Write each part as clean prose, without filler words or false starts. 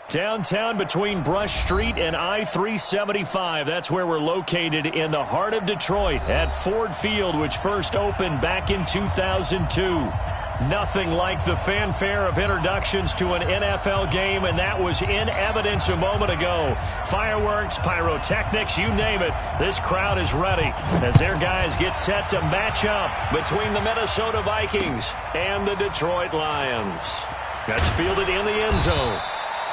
Downtown between Brush Street and I-375. That's where we're located in the heart of Detroit at Ford Field, which first opened back in 2002. Nothing like the fanfare of introductions to an NFL game, and that was in evidence a moment ago. Fireworks, pyrotechnics, you name it. This crowd is ready as their guys get set to match up between the Minnesota Vikings and the Detroit Lions. That's fielded in the end zone.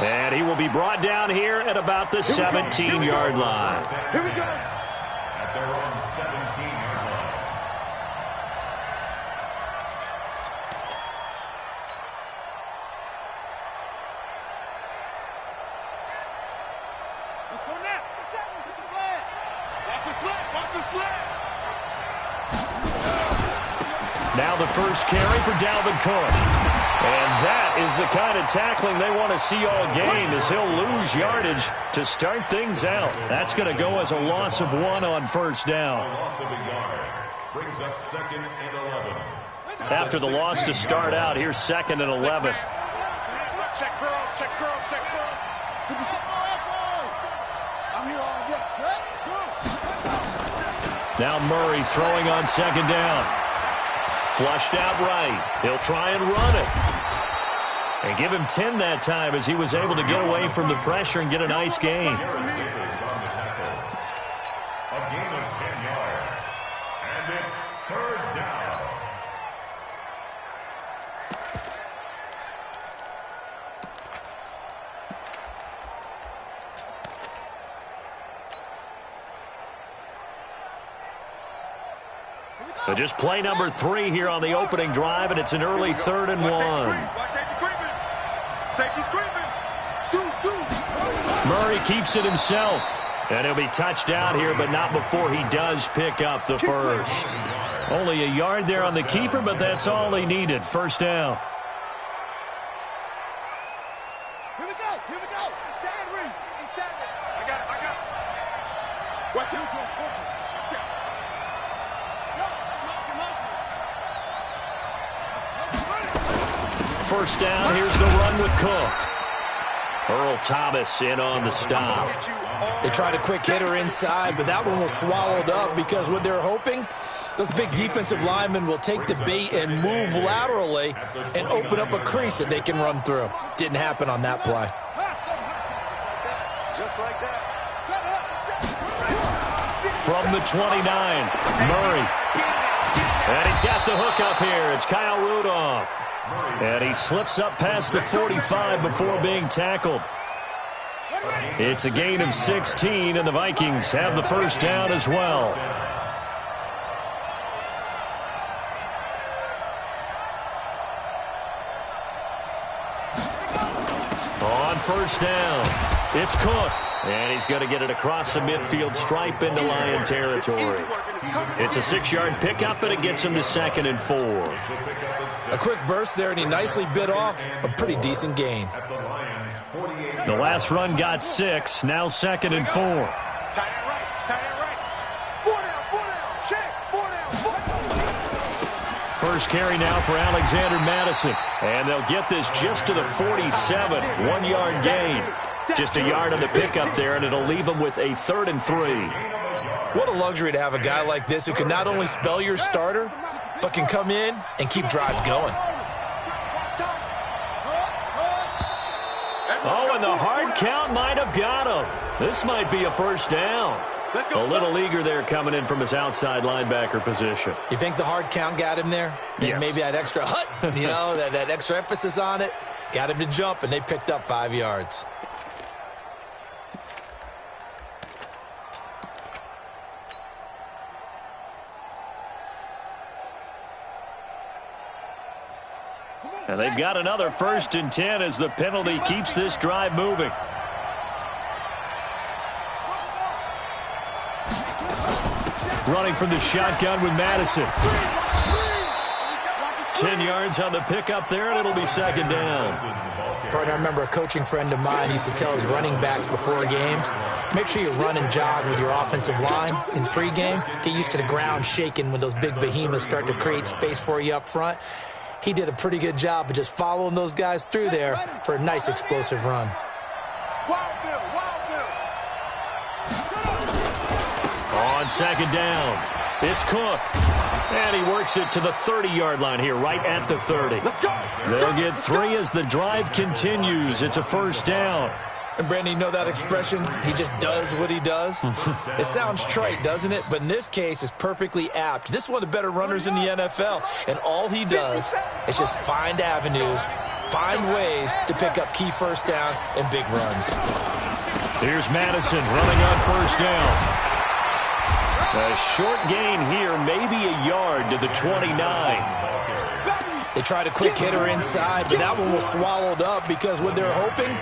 And he will be brought down here at about the 17-yard line. Here we go. At their own 17-yard line. Let's go now. Take the flag. Watch the slip. Watch the slip. Now the first carry for Dalvin Cook. And that is the kind of tackling they want to see all game, as he'll lose yardage to start things out. That's going to go as a loss of 1 on first down. Loss of a yard brings up 2nd and 11. After the loss to start out, here's 2nd and 11. Check curls, check curls, check curls. I'm here all yes. Now Murray throwing on 2nd down. Flushed out right. He'll try and run it. And give him 10 that time as he was able to get away from the pressure and get a nice gain. A gain of 10 yards. And it's 3rd down. But just play number 3 here on the opening drive, and it's an early 3rd and 1. Murray keeps it himself. And he'll be touched out here, but not before he does pick up the first. Only a yard there on the keeper, but that's all he needed. First down. Here we go. Here we go. Inside ring. Inside ring. I got it. I got it. Watch out. First down, here's the run with Cook. Earl Thomas in on the stop. They tried a quick hitter inside, but that one was swallowed up because what they're hoping, those big defensive linemen will take the bait and move laterally and open up a crease that they can run through. Didn't happen on that play. Just like that. From the 29, Murray. And he's got the hook up here. It's Kyle Rudolph. And he slips up past the 45 before being tackled. It's a gain of 16, and the Vikings have the first down as well. On first down, it's Cook. And he's going to get it across the midfield stripe into Lion territory. It's a 6-yard pickup, and it gets him to 2nd and 4. A quick burst there, and he nicely bit off a pretty decent gain. The last run got 6, now 2nd and 4. Tight end right. Tight end right. 4 down. Check. 4 down. First carry now for Alexander Madison. And they'll get this just to the 47, 1-yard gain. Just a yard on the pickup there, and it'll leave them with a 3rd and 3. What a luxury to have a guy like this who can not only spell your starter, but can come in and keep drives going. Oh, and the hard count might have got him. This might be a first down. A little eager there coming in from his outside linebacker position. You think the hard count got him there? Yes. Maybe that extra hut, that extra emphasis on it, got him to jump, and they picked up 5 yards. And they've got another 1st and 10 as the penalty keeps this drive moving. Running from the shotgun with Madison. 10 yards on the pickup there, and it'll be 2nd down. Partner, I remember a coaching friend of mine used to tell his running backs before games, make sure you run and jog with your offensive line in pregame. Get used to the ground shaking when those big behemoths start to create space for you up front. He did a pretty good job of just following those guys through there for a nice explosive run. Wild bill, wild bill. On second down, it's Cook. And he works it to the 30-yard line here, right at the 30. Let's go. They'll get 3 as the drive continues. It's a first down. And, Brandon, you know that expression? He just does what he does? It sounds trite, doesn't it? But in this case, it's perfectly apt. This is one of the better runners in the NFL. And all he does is just find avenues, find ways to pick up key first downs and big runs. Here's Madison running on first down. A short gain here, maybe a yard to the 29. They tried a quick hitter inside, but that one was swallowed up because what they're hoping,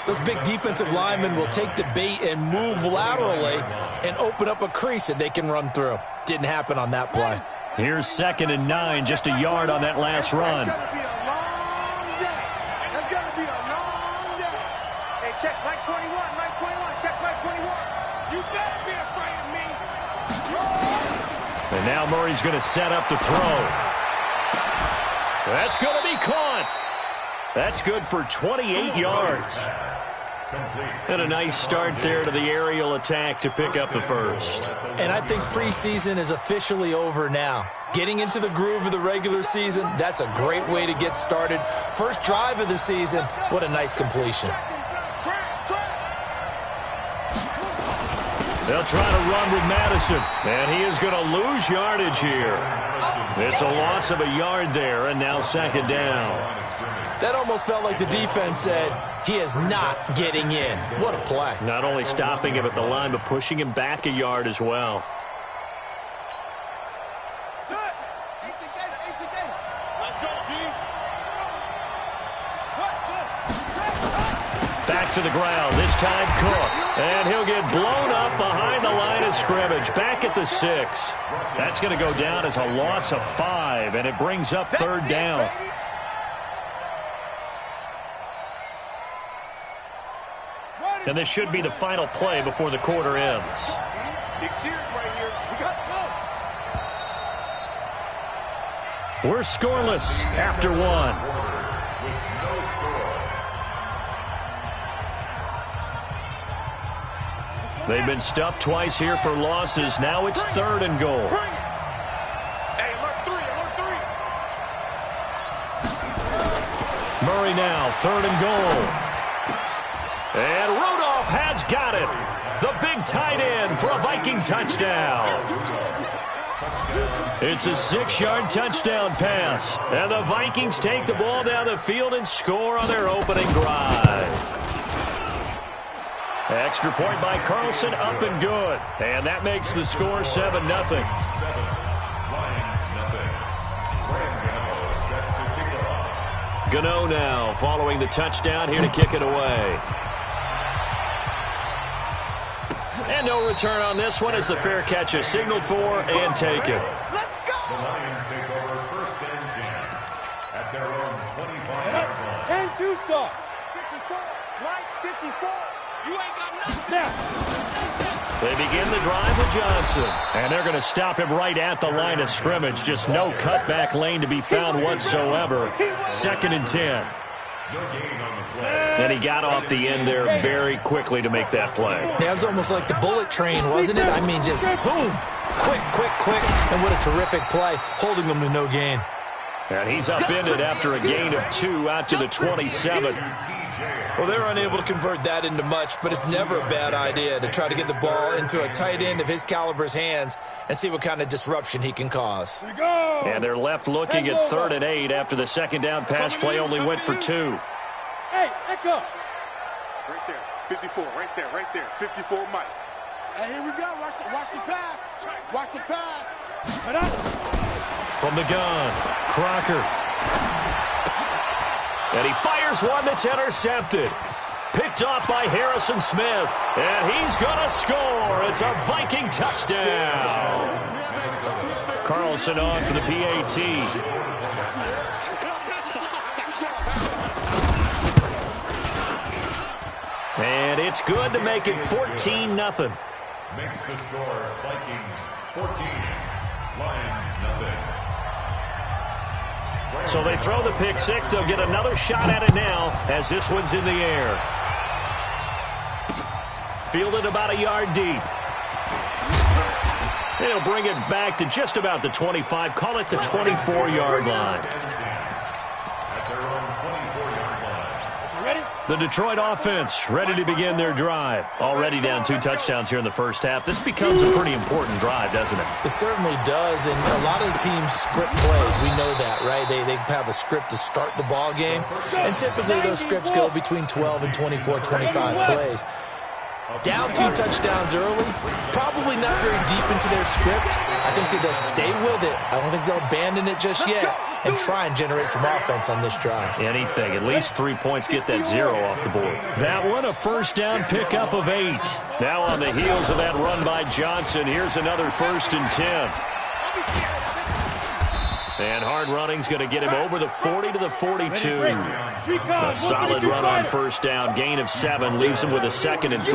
those big defensive linemen will take the bait and move laterally and open up a crease that they can run through. Didn't happen on that play. Here's 2nd and 9, just a yard on that last run. It's going to be a long day. It's going to be a long day. Hey, check Mike 21, Mike 21, check Mike 21. You better be afraid of me. And now Murray's going to set up to throw. That's going to be caught. That's good for 28 yards. And a nice start there to the aerial attack to pick up the first. And I think preseason is officially over now. Getting into the groove of the regular season, that's a great way to get started. First drive of the season, what a nice completion. They'll try to run with Madison, and he is going to lose yardage here. It's a loss of a yard there, and now 2nd down. That almost felt like the defense said, he is not getting in. What a play. Not only stopping him at the line, but pushing him back a yard as well. Back to the ground, this time Cook. And he'll get blown up behind the line of scrimmage, back at the 6. That's going to go down as a loss of 5, and it brings up 3rd down. And this should be the final play before the quarter ends. Big series right here. We got to go. We're scoreless after 1. They've been stuffed twice here for losses. Now it's 3rd and goal. Hey, alert 3, alert 3. Murray now, 3rd and goal. And Rudolph has got it. The big tight end for a Viking touchdown. It's a 6-yard touchdown pass. And the Vikings take the ball down the field and score on their opening drive. Extra point by Carlson, up and good. And that makes the score 7-0. Gano now following the touchdown here to kick it away. And no return on this one as the fair catch is signaled for and taken. Let's go. The Lions take over 1st and 10 at their own 25-yard line. 10-2 saw. 54, right, 54. You ain't got nothing. They begin the drive with Johnson. And they're going to stop him right at the line of scrimmage. Just no cutback lane to be found whatsoever. 2nd and 10. And he got off the end there very quickly to make that play. Yeah, it was almost like the bullet train, wasn't it? I mean, just boom. Quick, quick, quick. And what a terrific play, holding them to no gain. And he's upended after a gain of 2 out to the 27. Well, they're unable to convert that into much, but it's never a bad idea to try to get the ball into a tight end of his caliber's hands and see what kind of disruption he can cause. And they're left looking at 3rd and 8 after the 2nd down pass play only went for 2. Hey, echo. Right there, 54, right there, 54 Mike. Hey, here we go, watch the pass. Watch the pass. From the gun, Crocker. And he fires one that's intercepted. Picked off by Harrison Smith. And he's going to score. It's a Viking touchdown. Carlson on for the PAT. And it's good to make it 14-0. Makes the score Vikings 14, Lions nothing. So they throw the pick 6. They'll get another shot at it now as this one's in the air. fielded about a yard deep. They'll bring it back to just about the 25. Call it the 24-yard line. The Detroit offense ready to begin their drive. Already down 2 touchdowns here in the first half. This becomes a pretty important drive, doesn't it? It certainly does, and a lot of the teams script plays. We know that, right? They have a script to start the ball game, and typically those scripts go between 12 and 24, 25 plays. Down 2 touchdowns early, probably not very deep into their script. I think that they'll stay with it. I don't think they'll abandon it just yet and try and generate some offense on this drive. Anything. At least 3 points, get that 0 off the board. That one, a first down pickup of 8. Now on the heels of that run by Johnson, here's another 1st and 10. And hard running's going to get him over the 40 to the 42. A solid run on first down. Gain of 7 leaves him with a 2nd and 3.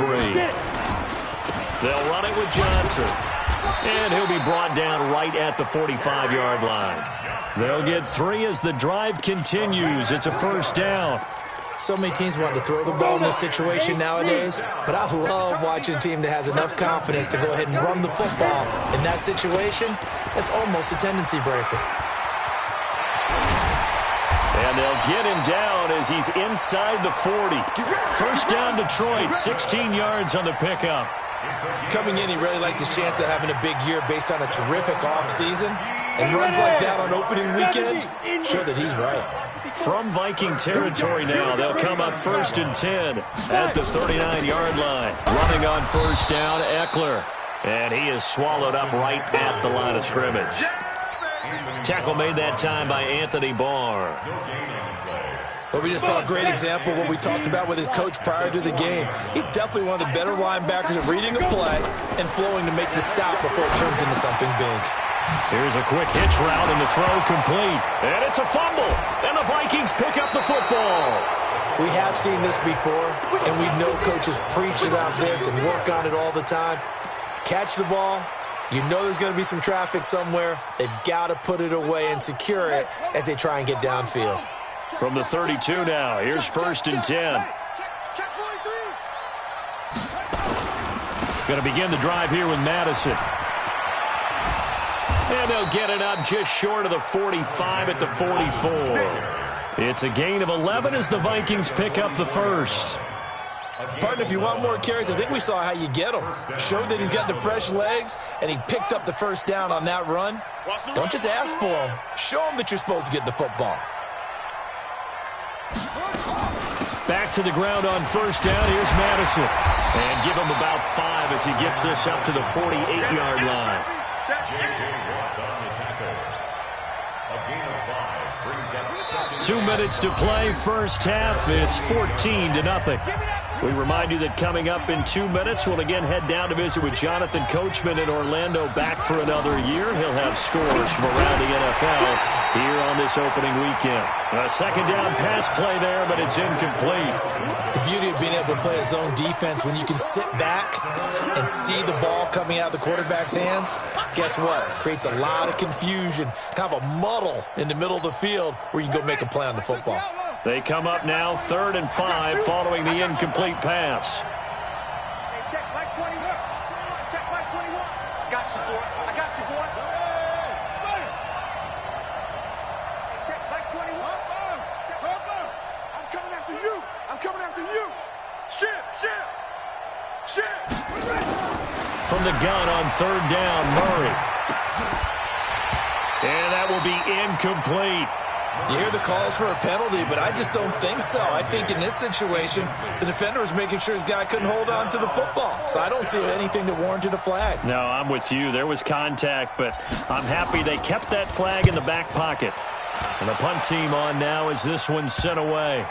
They'll run it with Johnson. And he'll be brought down right at the 45-yard line. They'll get 3 as the drive continues. It's a first down. So many teams want to throw the ball in this situation nowadays, but I love watching a team that has enough confidence to go ahead and run the football. In that situation, that's almost a tendency breaker. And they'll get him down as he's inside the 40. First down Detroit, 16 yards on the pickup. Coming in, he really liked his chance of having a big year based on a terrific offseason. And runs like that on opening weekend, show that he's right. From Viking territory now, they'll come up 1st and 10 at the 39-yard line. Running on first down, Eckler. And he is swallowed up right at the line of scrimmage. Tackle made that time by Anthony Barr. Well, we just saw a great example of what we talked about with his coach prior to the game. He's definitely one of the better linebackers at reading a play and flowing to make the stop before it turns into something big. Here's a quick hitch route and the throw complete. And it's a fumble. And the Vikings pick up the football. We have seen this before, and we know coaches preach about this and work on it all the time. Catch the ball. You know there's going to be some traffic somewhere. They've got to put it away and secure it as they try and get downfield. From the 32 now, here's 1st and 10. Going to begin the drive here with Madison. And they'll get it up just short of the 45 at the 44. It's a gain of 11 as the Vikings pick up the first. Partner, if you want more carries, I think we saw how you get them. Showed that he's got the fresh legs, and he picked up the first down on that run. Don't just ask for him. Show him that you're supposed to get the football. Back to the ground on first down. Here's Madison. And give him about 5 as he gets this up to the 48-yard line. 2 minutes to play, first half. It's 14-0. We remind you that coming up in 2 minutes, we'll again head down to visit with Jonathan Coachman in Orlando, back for another year. He'll have scores from around the NFL here on this opening weekend. A second down pass play there, but it's incomplete. The beauty of being able to play a zone defense when you can sit back and see the ball coming out of the quarterback's hands, guess what? Creates a lot of confusion, kind of a muddle in the middle of the field where you can go make a play on the football. They come up now 3rd and 5 following the incomplete pass. Hey, check Mike 21. Check Mike 21. I got you, boy. I got you, boy. Hey, check Mike 21. Check. I'm coming after you. I'm coming after you. Shit. From the gun on 3rd down, Murray. And that will be incomplete. You hear the calls for a penalty, but I just don't think so. I think in this situation, the defender was making sure his guy couldn't hold on to the football. So I don't see anything that warranted a flag. No, I'm with you. There was contact, but I'm happy they kept that flag in the back pocket. And the punt team on now as this one's sent away.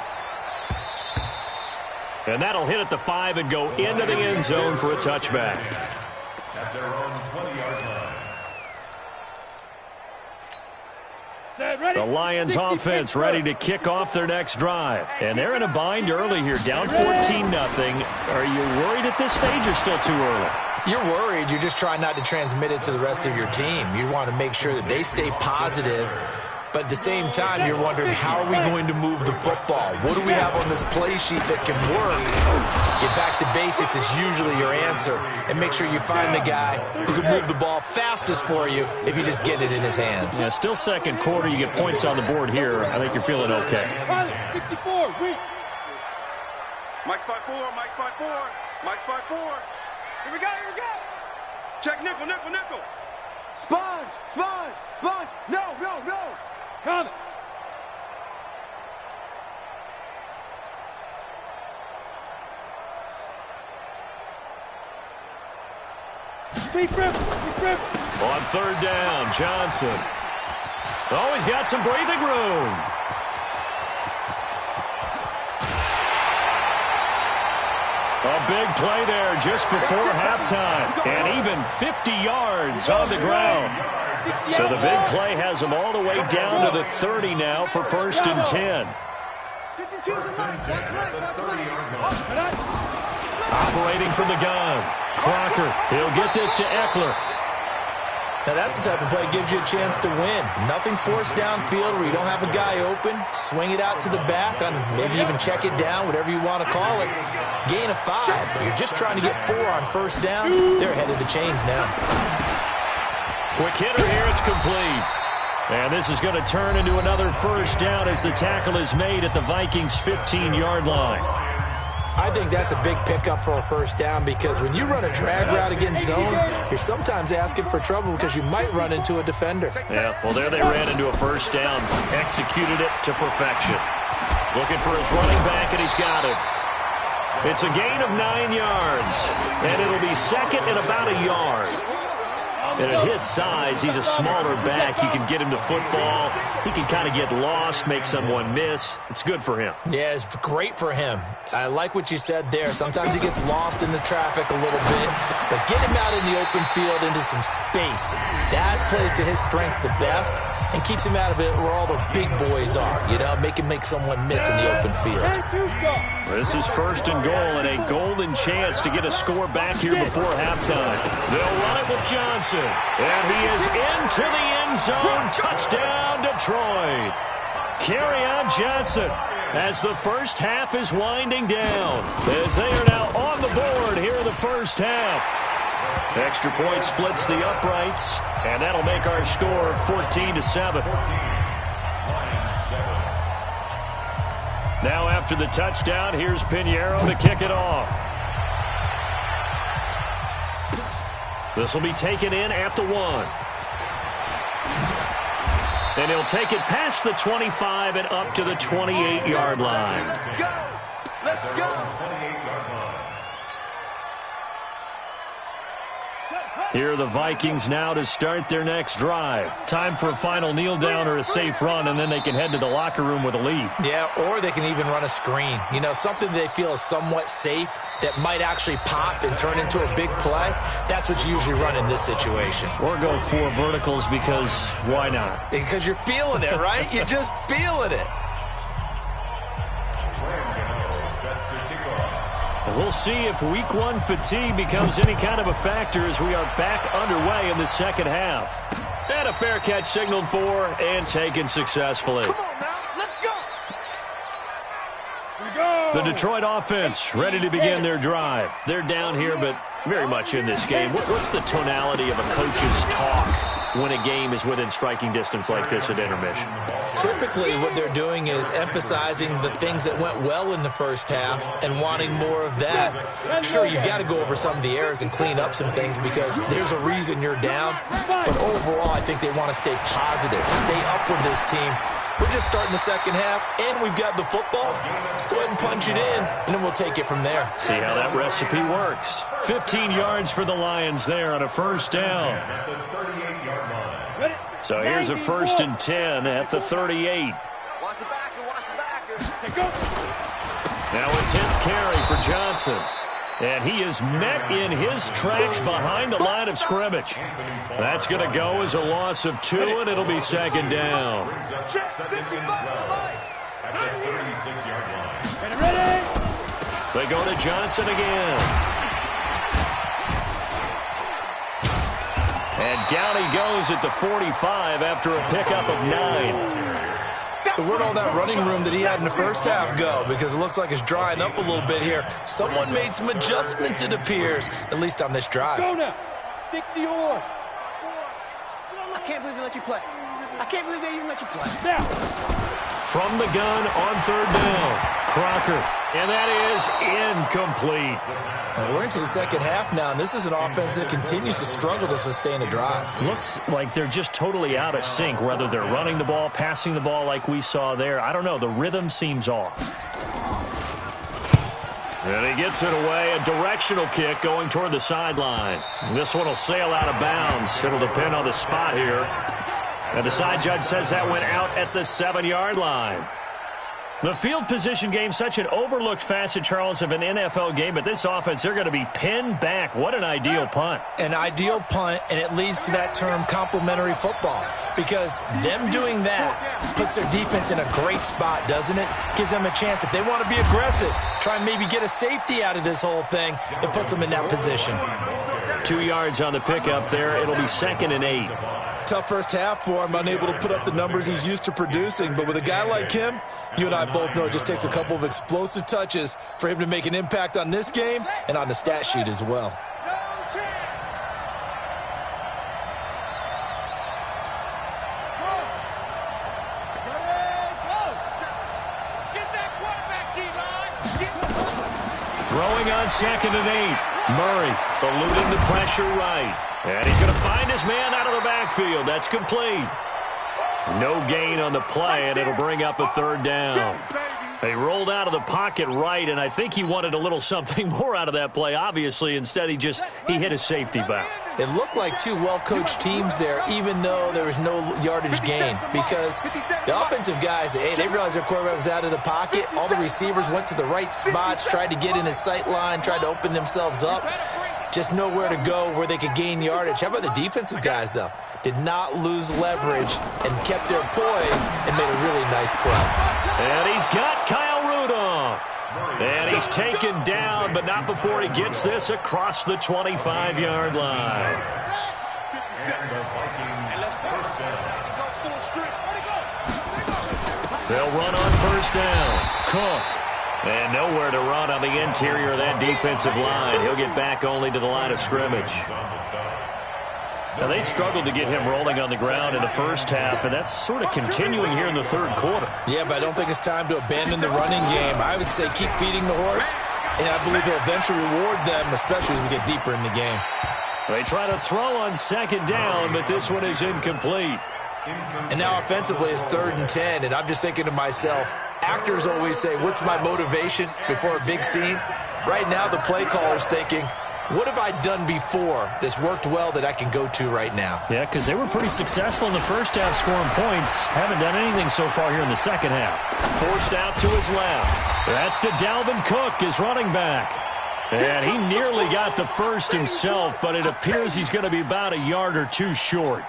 And that'll hit at the 5 and go into the end zone for a touchback. At their own 20-yard line. The Lions offense ready to kick off their next drive. And they're in a bind early here, down 14-0. Are you worried at this stage or still too early? You're worried. You're just trying not to transmit it to the rest of your team. You want to make sure that they stay positive. But at the same time, you're wondering, how are we going to move the football? What do we have on this play sheet that can work? Get back to basics is usually your answer. And make sure you find the guy who can move the ball fastest for you if you just get it in his hands. Yeah, still second quarter. You get points on the board here. I think you're feeling okay. 64, weak. Mike spot 4, Mike spot 4, Mike spot 4. Here we go, here we go. Check nickel, nickel, nickel. Sponge, sponge, sponge. No, no, no. Coming. Deep rip, deep rip. On third down, Johnson. Oh, he's got some breathing room. A big play there just before halftime. And even 50 yards on the ground. So the big play has them all the way down to the 30 now for 1st and 10. 52, watch right. Operating from the gun. Crocker, he'll get this to Eckler. Now that's the type of play that gives you a chance to win. Nothing forced downfield where you don't have a guy open. Swing it out to the back, on maybe even check it down, whatever you want to call it. Gain of 5. You're just trying to get 4 on 1st down. They're ahead of the chains now. Quick hitter here, it's complete. And this is going to turn into another 1st down as the tackle is made at the Vikings' 15-yard line. I think that's a big pickup for a 1st down because when you run a drag route against zone, you're sometimes asking for trouble because you might run into a defender. Yeah, well, there they ran into a 1st down. Executed it to perfection. Looking for his running back, and he's got it. It's a gain of 9 yards, and it'll be 2nd and about a yard. And at his size, he's a smaller back. You can get him to football. He can kind of get lost, make someone miss. It's good for him. Yeah, it's great for him. I like what you said there. Sometimes he gets lost in the traffic a little bit, but get him out in the open field into some space. That plays to his strengths the best and keeps him out of it where all the big boys are, you know, make someone miss in the open field. This is 1st and goal and a golden chance to get a score back here before halftime. They'll run it with Johnson, and he is into the end zone. Touchdown, Detroit. Carry on Johnson as the 1st half is winding down, as they are now on the board here in the 1st half. Extra point splits the uprights, and that'll make our score 14-7. Now after the touchdown, here's Pinheiro to kick it off. This will be taken in at the 1. And he'll take it past the 25 and up to the 28-yard line. Let's go. Here are the Vikings now to start their next drive. Time for a final kneel down or a safe run, and then they can head to the locker room with a lead. Yeah, or they can even run a screen. You know, something they feel is somewhat safe that might actually pop and turn into a big play. That's what you usually run in this situation. Or go 4 verticals because why not? Because you're feeling it, right? You're just feeling it. We'll see if week 1 fatigue becomes any kind of a factor as we are back underway in the 2nd half. And a fair catch signaled for and taken successfully. Come on now, let's go. The Detroit offense ready to begin their drive. They're down here, but very much in this game. What's the tonality of a coach's talk when a game is within striking distance like this at intermission? Typically, what they're doing is emphasizing the things that went well in the 1st half and wanting more of that. Sure, you've got to go over some of the errors and clean up some things because there's a reason you're down. But overall, I think they want to stay positive, stay up with this team. We're just starting the 2nd half, and we've got the football. Let's go ahead and punch it in, and then we'll take it from there. See how that recipe works. 15 yards for the Lions there on a 1st down. So here's a 1st and 10 at the 38. Watch the backer, watch the backer. Now a 10th carry for Johnson. And he is met in his tracks behind the line of scrimmage. That's going to go as a loss of 2, and it'll be 2nd down. Check 55 At the 36-yard line. Ready? They go to Johnson again. And down he goes at the 45 after a pickup of 9. So where'd all that running room that he had in the first half go? Because it looks like it's drying up a little bit here. Someone made some adjustments, it appears, at least on this drive. Go now. 60 or. I can't believe they let you play. I can't believe they even let you play. Now. From the gun on third down, Crocker. And that is incomplete. And we're into the second half now, and this is an offense that continues to struggle to sustain a drive. Looks like they're just totally out of sync, whether they're running the ball, passing the ball like we saw there. I don't know. The rhythm seems off. And he gets it away. A directional kick going toward the sideline. This one will sail out of bounds. It'll depend on the spot here. And the side judge says that went out at the 7-yard line. The field position game, such an overlooked facet, Charles, of an NFL game. But this offense, they're going to be pinned back. What an ideal punt. An ideal punt, and it leads to that term complementary football. Because them doing that puts their defense in a great spot, doesn't it? Gives them a chance. If they want to be aggressive, try and maybe get a safety out of this whole thing, it puts them in that position. 2 yards on the pickup there. It'll be 2nd and 8. Tough first half for him, unable to put up the numbers he's used to producing. But with a guy like him, you and I both know it just takes a couple of explosive touches for him to make an impact on this game and on the stat sheet as well. Throwing on 2nd and 8. Murray eluding the pressure right. And he's going to find his man out of the backfield. That's complete. No gain on the play, and it'll bring up a 3rd down. They rolled out of the pocket right, and I think he wanted a little something more out of that play, obviously. Instead, he hit a safety valve. It looked like two well-coached teams there, even though there was no yardage gain. Because the offensive guys, they realized their quarterback was out of the pocket. All the receivers went to the right spots, tried to get in his sight line, tried to open themselves up. Just nowhere to go where they could gain yardage. How about the defensive guys, though? Did not lose leverage and kept their poise and made a really nice play. And he's got Kyle Rudolph. And he's taken down, but not before he gets this across the 25-yard line. They'll run on 1st down. Cook. And nowhere to run on the interior of that defensive line. He'll get back only to the line of scrimmage. Now, they struggled to get him rolling on the ground in the first half, and that's sort of continuing here in the 3rd quarter. Yeah, but I don't think it's time to abandon the running game. I would say keep feeding the horse, and I believe he'll eventually reward them, especially as we get deeper in the game. They try to throw on 2nd down, but this one is incomplete. And now offensively it's 3rd and 10, and I'm just thinking to myself, actors always say, what's my motivation before a big scene? Right now the play caller's thinking, what have I done before that's worked well that I can go to right now? Yeah, because they were pretty successful in the first half scoring points. Haven't done anything so far here in the second half. Forced out to his left. That's to Dalvin Cook, his running back. And he nearly got the first himself, but it appears he's going to be about a yard or two short.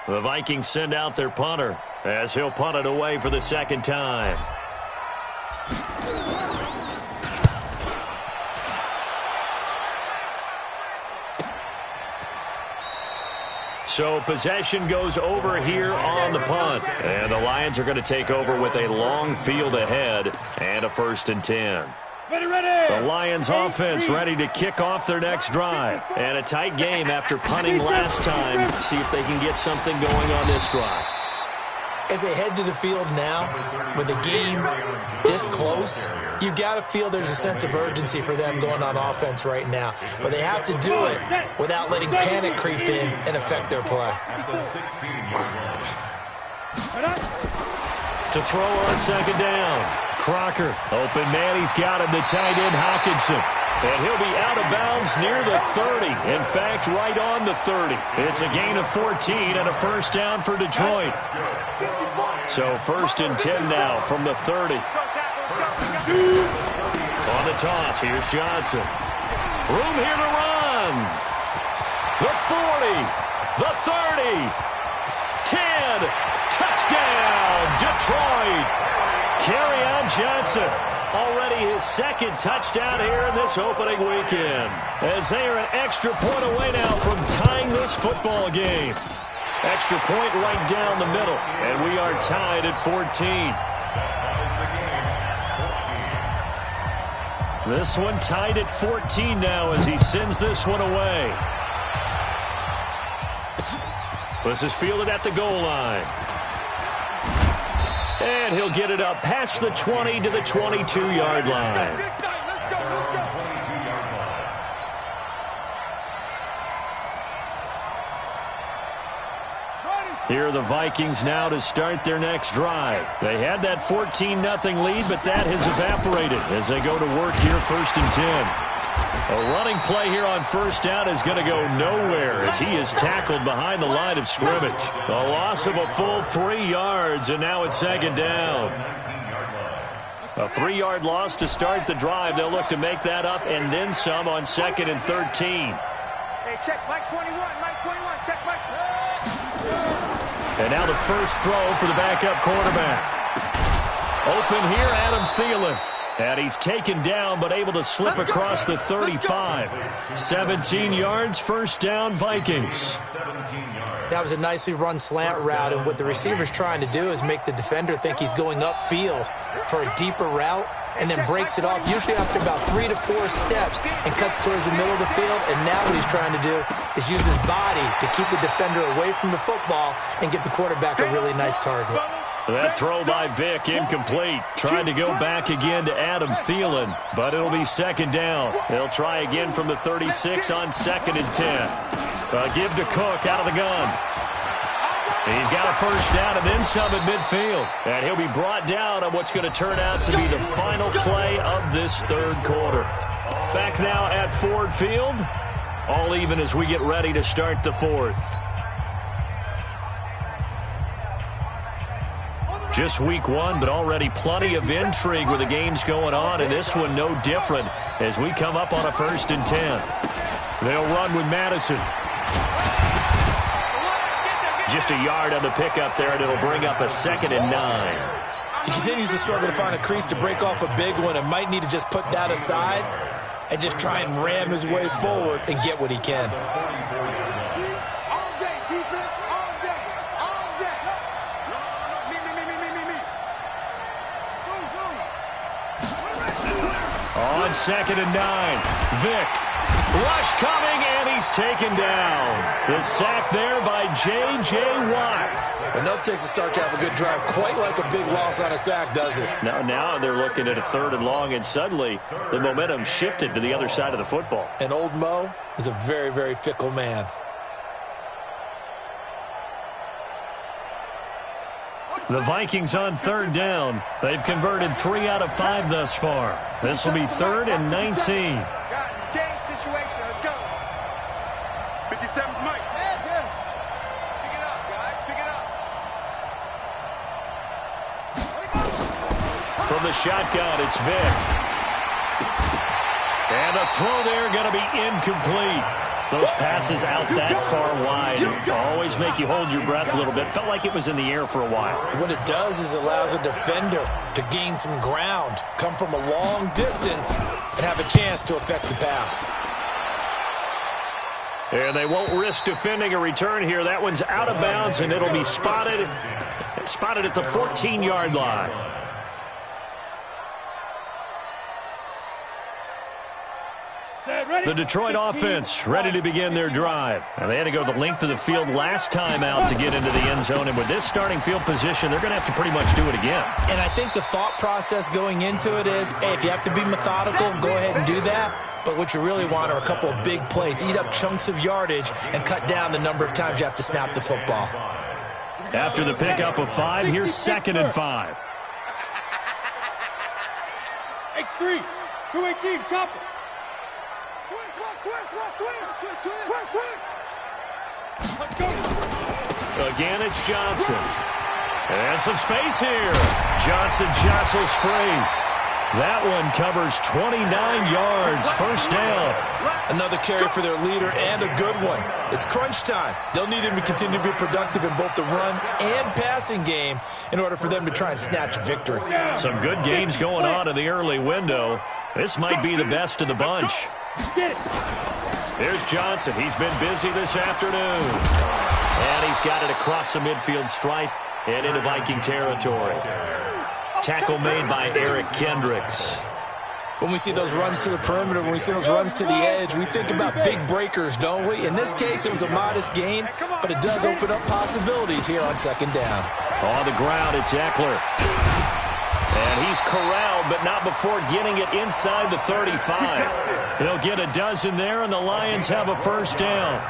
The Vikings send out their punter as he'll punt it away for the 2nd time. So possession goes over here on the punt. And the Lions are going to take over with a long field ahead and a 1st and 10. The Lions offense ready to kick off their next drive. And a tight game after punting last time. See if they can get something going on this drive. As they head to the field now, with the game this close, you've got to feel there's a sense of urgency for them going on offense right now. But they have to do it without letting panic creep in and affect their play. To throw on 2nd down. Crocker, open man, he's got him, the tight end Hockenson. And he'll be out of bounds near the 30. In fact, right on the 30. It's a gain of 14 and a 1st down for Detroit. So 1st and 10 now from the 30. On the toss, here's Johnson. Room here to run. The 40, the 30, 10, touchdown, Detroit. Kerryon Johnson Already his second touchdown here in this opening weekend. As they are an extra point away now from tying this football game. Extra point right down the middle. And we are tied at 14. This one tied at 14 now as he sends this one away. This is fielded at the goal line. And he'll get it up past the 20 to the 22-yard line. Here are the Vikings now to start their next drive. They had that 14-0 lead, but that has evaporated as they go to work here 1st and 10. A running play here on first down is going to go nowhere as he is tackled behind the line of scrimmage. A loss of a full 3 yards, and now it's 2nd down. A 3-yard loss to start the drive. They'll look to make that up and then some on 2nd and 13. Hey, check Mike 21, Mike 21, check Mike. And now the first throw for the backup quarterback. Open here, Adam Thielen. And he's taken down, but able to slip across the 35. 17 yards, first down, Vikings. That was a nicely run slant route, and what the receiver's trying to do is make the defender think he's going upfield for a deeper route, and then breaks it off, usually after about 3 to 4 steps, and cuts towards the middle of the field. And now what he's trying to do is use his body to keep the defender away from the football and give the quarterback a really nice target. That throw by Vic incomplete. Trying to go back again to Adam Thielen, but it'll be 2nd down. They'll try again from the 36 on 2nd and 10. Give to Cook out of the gun. He's got a first down and then some at midfield. And he'll be brought down on what's going to turn out to be the final play of this 3rd quarter. Back now at Ford Field. All even as we get ready to start the 4th. Just week 1, but already plenty of intrigue with the games going on, and this one no different as we come up on a 1st and 10. They'll run with Madison. Just a yard on the pickup there, and it'll bring up a 2nd and 9. He continues to struggle to find a crease to break off a big one and might need to just put that aside and just try and ram his way forward and get what he can. On 2nd and 9, Vic. Rush coming, and he's taken down. The sack there by J.J. Watt. But no takes a start to have a good drive. Quite like a big loss on a sack, does it? Now they're looking at a 3rd and long, and suddenly the momentum shifted to the other side of the football. And old Mo is a very, very fickle man. The Vikings on 3rd down. They've converted 3 out of 5 thus far. This will be 3rd and 19. Guys, it's game situation. Let's go. 57, Mike. Pick it up, guys. Pick it up. From the shotgun, it's Vic. And the throw there going to be incomplete. Those passes out that far wide always make you hold your breath a little bit. Felt like it was in the air for a while. What it does is it allows a defender to gain some ground, come from a long distance, and have a chance to affect the pass. And they won't risk defending a return here. That one's out of bounds, and it'll be spotted at the 14-yard line. The Detroit offense ready to begin their drive. And they had to go the length of the field last time out to get into the end zone. And with this starting field position, they're going to have to pretty much do it again. And I think the thought process going into it is, hey, if you have to be methodical, go ahead and do that. But what you really want are a couple of big plays. Eat up chunks of yardage and cut down the number of times you have to snap the football. After the pickup of 5, here's 2nd and 5. X3, 218, chopper. Again, it's Johnson. And some space here. Johnson jostles free. That one covers 29 yards. First down. Another carry for their leader and a good one. It's crunch time. They'll need him to continue to be productive in both the run and passing game in order for them to try and snatch a victory. Some good games going on in the early window. This might be the best of the bunch. There's Johnson. He's been busy this afternoon. And he's got it across the midfield stripe and into Viking territory. Tackle made by Eric Kendricks. When we see those runs to the perimeter, when we see those runs to the edge, we think about big breakers, don't we? In this case, it was a modest gain, but it does open up possibilities here on second down. On the ground, it's Eckler. And he's corralled, but not before getting it inside the 35. They'll get a dozen there, and the Lions have a first down.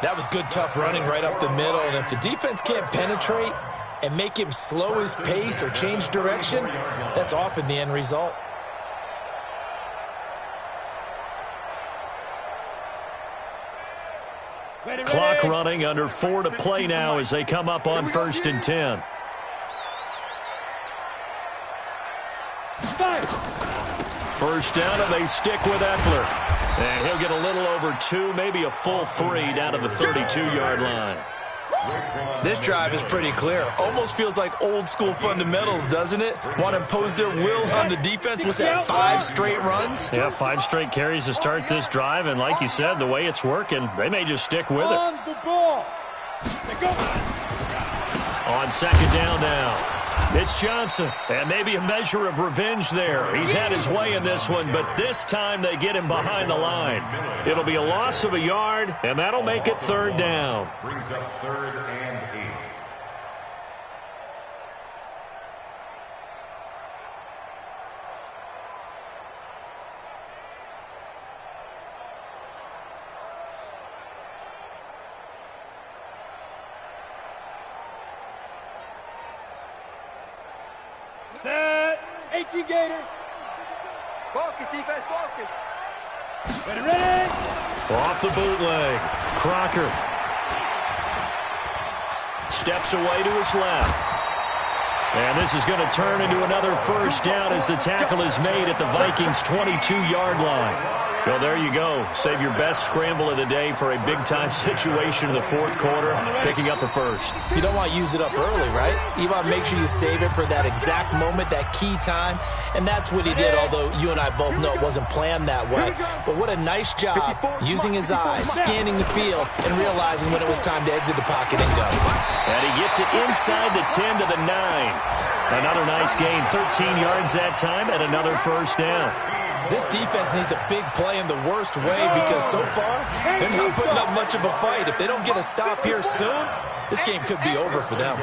That was good, tough running right up the middle, and if the defense can't penetrate and make him slow his pace or change direction, that's often the end result. Clock running, under 4 to play now as they come up on 1st and 10. First down, and they stick with Eckler. And he'll get a little over 2, maybe a full 3 down to the 32-yard line. This drive is pretty clear. Almost feels like old school fundamentals, doesn't it? Want to impose their will on the defense. Was that 5 straight runs? Yeah, 5 straight carries to start this drive, and like you said, the way it's working, they may just stick with it. On second down now. It's Johnson, and maybe a measure of revenge there. He's had his way in this one, but this time they get him behind the line. It'll be a loss of a yard, and that'll make it 3rd down. Brings up 3rd and 8. Set. 18 Gators. Focus, defense, focus. Ready. Off the bootleg. Crocker steps away to his left. And this is going to turn into another first down as the tackle is made at the Vikings' 22-yard line. Well, there you go. Save your best scramble of the day for a big-time situation in the 4th quarter, picking up the first. You don't want to use it up early, right? You want to make sure you save it for that exact moment, that key time, and that's what he did, although you and I both know it wasn't planned that way. But what a nice job using his eyes, scanning the field, and realizing when it was time to exit the pocket and go. And he gets it inside the 10 to the 9. Another nice gain, 13 yards that time, and another first down. This defense needs a big play in the worst way because so far, they're not putting up much of a fight. If they don't get a stop here soon, this game could be over for them.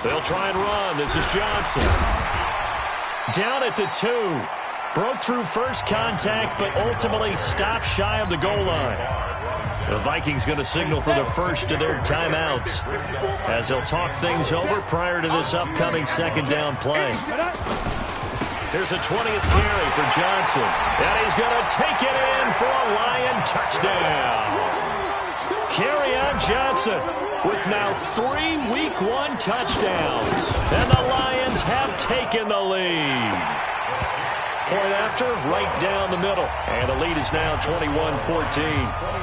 They'll try and run. This is Johnson. Down at the 2. Broke through first contact, but ultimately stopped shy of the goal line. The Vikings going to signal for the first of their timeouts as they'll talk things over prior to this upcoming second down play. Here's a 20th carry for Johnson. And he's going to take it in for a Lion touchdown. Carry on Johnson with now 3 Week 1 touchdowns. And the Lions have taken the lead. Point after, right down the middle. And the lead is now 21-14.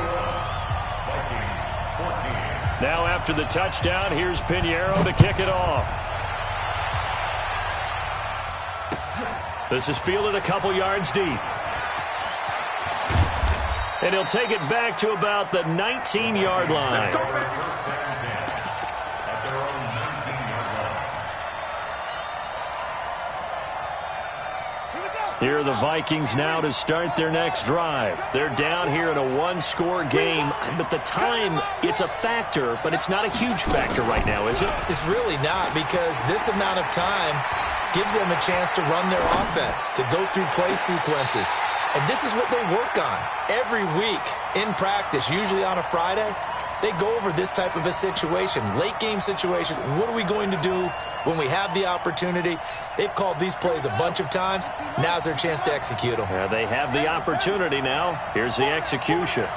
Now after the touchdown, here's Pinheiro to kick it off. This is fielded a couple yards deep. And he'll take it back to about the 19-yard line. Here are the Vikings now to start their next drive. They're down here in a 1-score game. But the time, it's a factor, but it's not a huge factor right now, is it? It's really not, because this amount of time gives them a chance to run their offense, to go through play sequences. And this is what they work on every week in practice, usually on a Friday. They go over this type of a situation, late game situation. What are we going to do when we have the opportunity? They've called these plays a bunch of times. Now's their chance to execute them. They have the opportunity now. Here's the execution.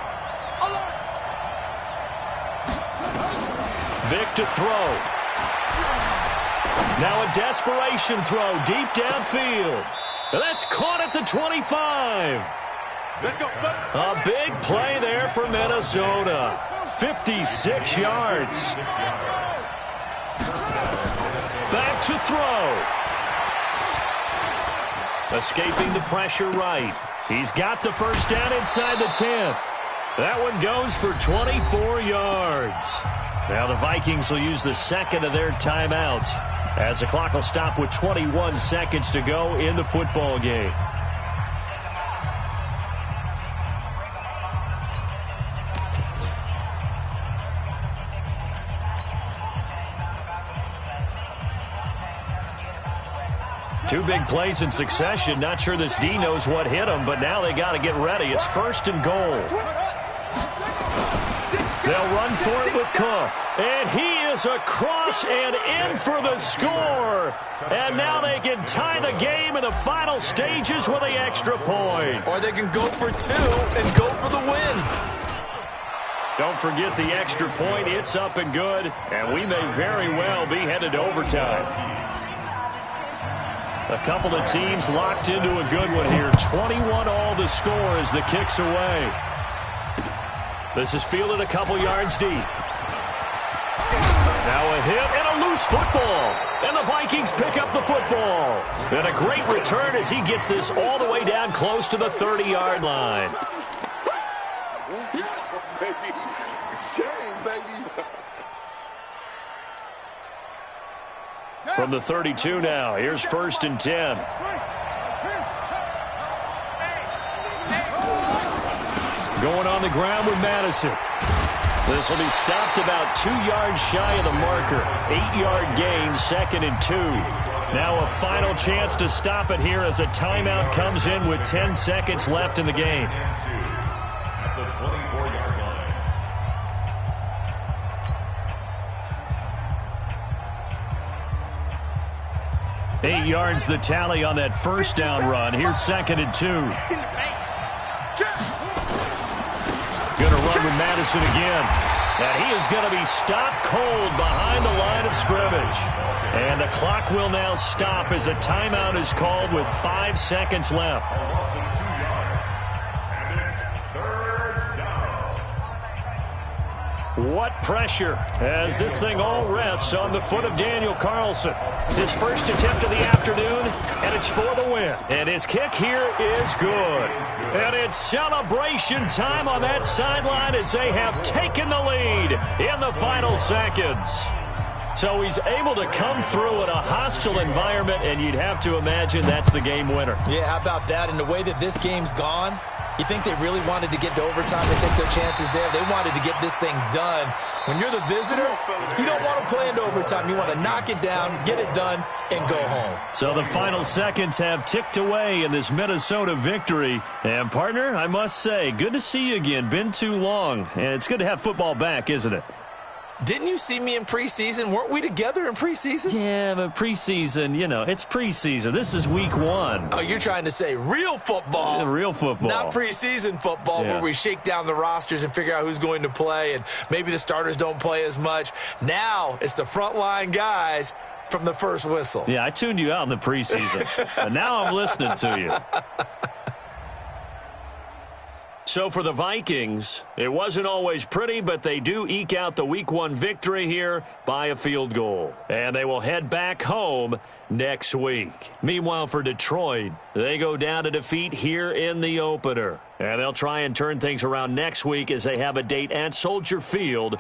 Vic to throw. Now a desperation throw deep downfield. That's caught at the 25. Let's go. A big play there for Minnesota. 56 yards. Back to throw. Escaping the pressure right. He's got the first down inside the 10. That one goes for 24 yards. Now the Vikings will use the second of their timeouts as the clock will stop with 21 seconds to go in the football game. Two big plays in succession. Not sure this D knows what hit him, but now they got to get ready. It's first and goal. They'll run for it with Cook. And he is across and in for the score. And now they can tie the game in the final stages with the extra point. Or they can go for two and go for the win. Don't forget the extra point. It's up and good. And we may very well be headed to overtime. A couple of teams locked into a good one here. 21 all the score as the kick's away. This is fielded a couple yards deep. Now a hit and a loose football. And the Vikings pick up the football. And a great return as he gets this all the way down close to the 30-yard line. Baby. It's game, baby. From the 32 now, here's first and 10. Going on the ground with Madison. This will be stopped about 2 yards shy of the marker. 8-yard gain, second and 2. Now a final chance to stop it here as a timeout comes in with 10 seconds left in the game. At the 24-yard line. 8 yards the tally on that first down run. Here's second and 2. Going to run with Madison again. And he is going to be stopped cold behind the line of scrimmage. And the clock will now stop as a timeout is called with 5 seconds left. What pressure as this thing all rests on the foot of Daniel Carlson. His first attempt of the afternoon, and it's for the win. And his kick here is good. And it's celebration time on that sideline as they have taken the lead in the final seconds. So he's able to come through in a hostile environment, and you'd have to imagine that's the game winner. Yeah, how about that? And the way that this game's gone, you think they really wanted to get to overtime and take their chances there? They wanted to get this thing done. When you're the visitor, you don't want to play into overtime. You want to knock it down, get it done, and go home. So the final seconds have ticked away in this Minnesota victory. And, partner, I must say, good to see you again. Been too long. And it's good to have football back, isn't it? Didn't you see me in preseason? Weren't we together in preseason? Yeah, but preseason, you know, it's preseason. This is week 1. Oh, you're trying to say real football. Yeah, real football. Not preseason football where we shake down the rosters and figure out who's going to play, and maybe the starters don't play as much. Now it's the frontline guys from the first whistle. Yeah, I tuned you out in the preseason. But now I'm listening to you. So for the Vikings, it wasn't always pretty, but they do eke out the Week 1 victory here by a field goal. And they will head back home next week. Meanwhile, for Detroit, they go down to defeat here in the opener. And they'll try and turn things around next week as they have a date at Soldier Field.